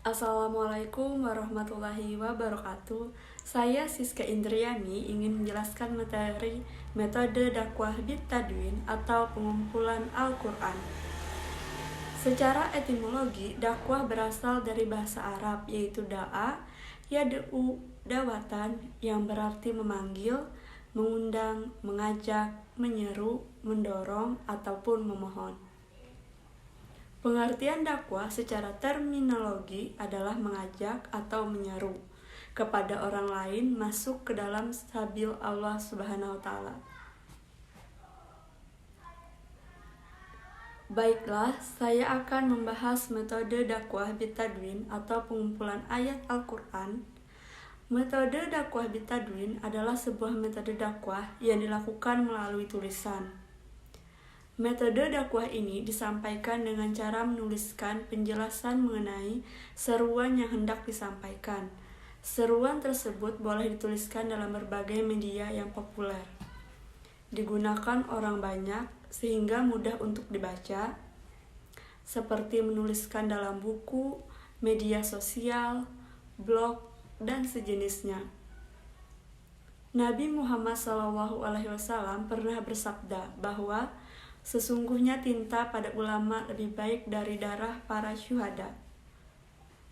Assalamualaikum warahmatullahi wabarakatuh. Saya Siska Indriani ingin menjelaskan materi metode dakwah bitadwin atau pengumpulan Al-Quran. Secara etimologi, dakwah berasal dari bahasa Arab yaitu da'a, yad'u, dawatan yang berarti memanggil, mengundang, mengajak, menyeru, mendorong, ataupun memohon. Pengertian dakwah secara terminologi adalah mengajak atau menyeru kepada orang lain masuk ke dalam sabil Allah Subhanahu wa taala. Baiklah, saya akan membahas metode dakwah bitadwin atau pengumpulan ayat Al-Quran. Metode dakwah bitadwin adalah sebuah metode dakwah yang dilakukan melalui tulisan. Metode dakwah ini disampaikan dengan cara menuliskan penjelasan mengenai seruan yang hendak disampaikan. Seruan tersebut boleh dituliskan dalam berbagai media yang populer. Digunakan orang banyak sehingga mudah untuk dibaca, seperti menuliskan dalam buku, media sosial, blog, dan sejenisnya. Nabi Muhammad SAW pernah bersabda bahwa sesungguhnya tinta pada ulama lebih baik dari darah para syuhada.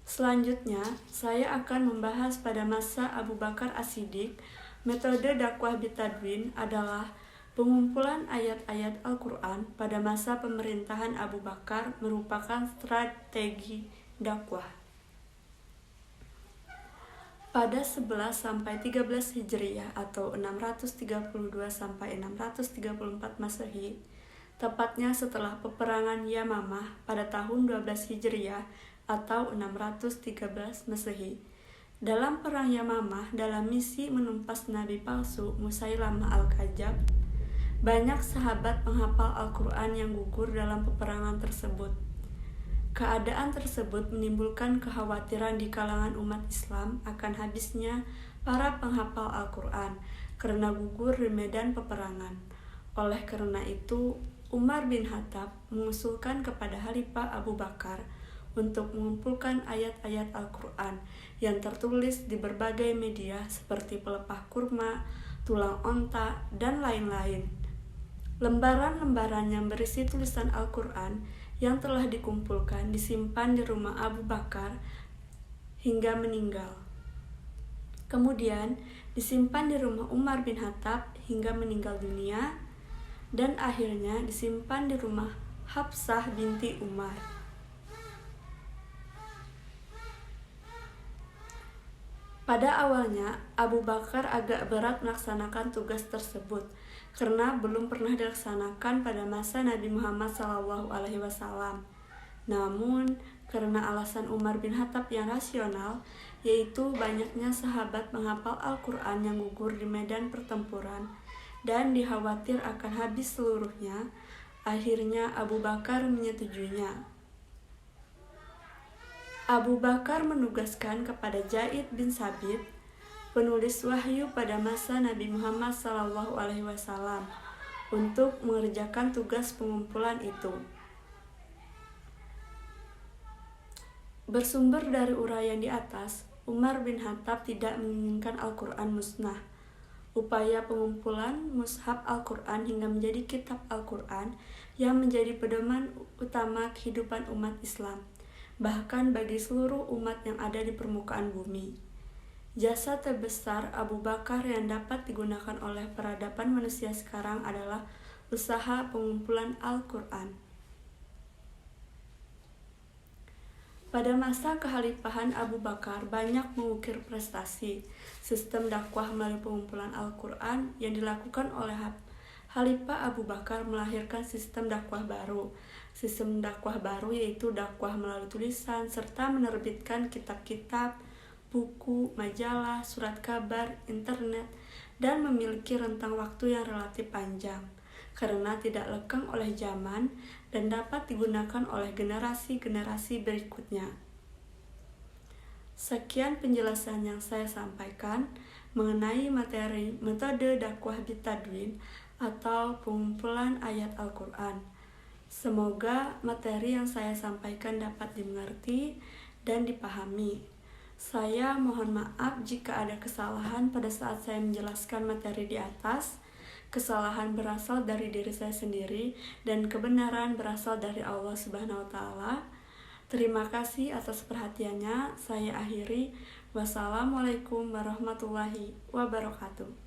Selanjutnya, saya akan membahas pada masa Abu Bakar As-Siddiq. Metode dakwah bitadwin adalah pengumpulan ayat-ayat Al-Quran pada masa pemerintahan Abu Bakar merupakan strategi dakwah. Pada 11-13 Hijriah atau 632-634 Masehi, tepatnya setelah peperangan Yamamah pada tahun 12 Hijriah atau 613 Masehi. Dalam perang Yamamah, dalam misi menumpas nabi palsu Musailamah Al-Kadzab, banyak sahabat penghafal Al-Quran yang gugur dalam peperangan tersebut. Keadaan tersebut menimbulkan kekhawatiran di kalangan umat Islam akan habisnya para penghafal Al-Quran karena gugur di medan peperangan. Oleh karena itu, Umar bin Khattab mengusulkan kepada Khalifah Abu Bakar untuk mengumpulkan ayat-ayat Al-Quran yang tertulis di berbagai media seperti pelepah kurma, tulang onta, dan lain-lain. Lembaran-lembaran yang berisi tulisan Al-Quran yang telah dikumpulkan disimpan di rumah Abu Bakar hingga meninggal. Kemudian disimpan di rumah Umar bin Khattab hingga meninggal dunia, dan akhirnya disimpan di rumah Hafsah binti Umar. Pada awalnya, Abu Bakar agak berat melaksanakan tugas tersebut karena belum pernah dilaksanakan pada masa Nabi Muhammad SAW. Namun, karena alasan Umar bin Khattab yang rasional, yaitu banyaknya sahabat menghafal Al-Quran yang gugur di medan pertempuran dan dikhawatir akan habis seluruhnya, akhirnya Abu Bakar menyetujuinya. Abu Bakar menugaskan kepada Zaid bin Sabit, penulis wahyu pada masa Nabi Muhammad SAW, untuk mengerjakan tugas pengumpulan itu. Bersumber dari uraian di atas, Umar bin Khattab tidak menginginkan Al-Quran musnah. Upaya pengumpulan mushaf Al-Quran hingga menjadi kitab Al-Quran yang menjadi pedoman utama kehidupan umat Islam, bahkan bagi seluruh umat yang ada di permukaan bumi. Jasa terbesar Abu Bakar yang dapat digunakan oleh peradaban manusia sekarang adalah usaha pengumpulan Al-Quran. Pada masa kekhalifahan Abu Bakar banyak mengukir prestasi sistem dakwah melalui pengumpulan Al-Quran yang dilakukan oleh Khalifah Abu Bakar melahirkan sistem dakwah baru. Sistem dakwah baru yaitu dakwah melalui tulisan serta menerbitkan kitab-kitab, buku, majalah, surat kabar, internet, dan memiliki rentang waktu yang relatif panjang karena tidak lekang oleh zaman dan dapat digunakan oleh generasi-generasi berikutnya. Sekian penjelasan yang saya sampaikan mengenai materi metode dakwah bitadwin atau pengumpulan ayat Al-Quran. Semoga materi yang saya sampaikan dapat dimengerti dan dipahami. Saya mohon maaf jika ada kesalahan pada saat saya menjelaskan materi di atas. Kesalahan berasal dari diri saya sendiri dan kebenaran berasal dari Allah Subhanahu wa taala. Terima kasih atas perhatiannya. Saya akhiri. Wassalamualaikum warahmatullahi wabarakatuh.